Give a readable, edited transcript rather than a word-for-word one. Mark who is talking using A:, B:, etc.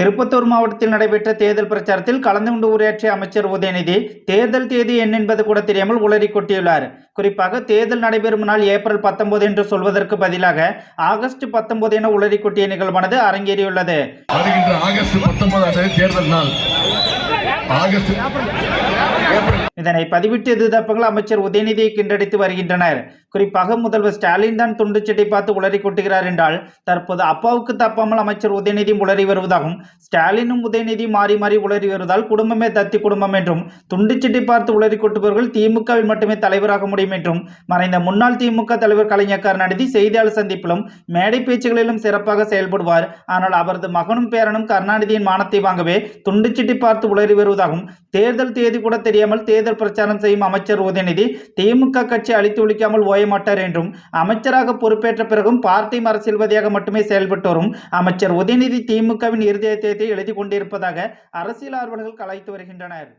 A: திருப்பத்தூர் மாவட்டத்தில் நடைபெற்ற தேர்தல் பிரச்சாரத்தில் கலந்து கொண்டு உரையாற்றிய அமைச்சர் உதயநிதி தேர்தல் தேதி என்ன என்பது கூட தெரியாமல் உளறி கொட்டியுள்ளார். குறிப்பாக தேர்தல் நடைபெறும் நாள் ஏப்ரல் 19 என்று சொல்வதற்கு பதிலாக ஆகஸ்ட் 19 என உளறி கொட்டிய நிகழ்வானது அரங்கேறியுள்ளது.
B: ஆகஸ்ட் 19 தேர்தல் நாள்.
A: இதனை பதிவிட்டு எதிர்த்தவர்கள் அமைச்சர் உதயநிதியை கிண்டடித்து வருகின்றனர். குறிப்பாக முதல்வர் ஸ்டாலின் தான் துண்டுச்சீட்டை பார்த்து உளறி கொட்டுகிறார் என்றால் தற்போது அப்பாவுக்கு தப்பாமல் அமைச்சர் உதயநிதி உளறி வருவதாகவும் ஸ்டாலினும் உதயநிதி மாறி மாறி உளறி வருவதால் குடும்பமே தத்தி குடும்பம் என்றும் துண்டுச்சீட்டை பார்த்து உளறி கொட்டுபவர்கள் திமுகவில் மட்டுமே தலைவராக முடியும் என்றும் மறைந்த முன்னாள் திமுக தலைவர் கலைஞர் கருணாநிதி செய்தியாளர் சந்திப்பிலும் மேடை பேச்சுகளிலும் சிறப்பாக செயல்படுவார். ஆனால் அவரது மகனும் பேரனும் கருணாநிதியின் மானத்தை வாங்கவே துண்டுச்சீட்டை பார்த்து உளறி வருவதாகவும் தேர்தல் தேதி கூட தெரியாமல் தேர்தல் பிரச்சாரம் செய்யும் அமைச்சர் உதயநிதி திமுக கட்சி அழித்து ஒழிக்காமல் ஓயமாட்டார் என்றும் அமைச்சராக பொறுப்பேற்ற பிறகும் பார்ட்டி அரசியல்வாதியாக மட்டுமே செயல்பட்டு வரும் அமைச்சர் உதயநிதி திமுகவின் இறுதி அத்தியாயத்தை எழுதி கொண்டிருப்பதாக அரசியல் ஆர்வலர்கள் கலாய்த்து வருகின்றனர்.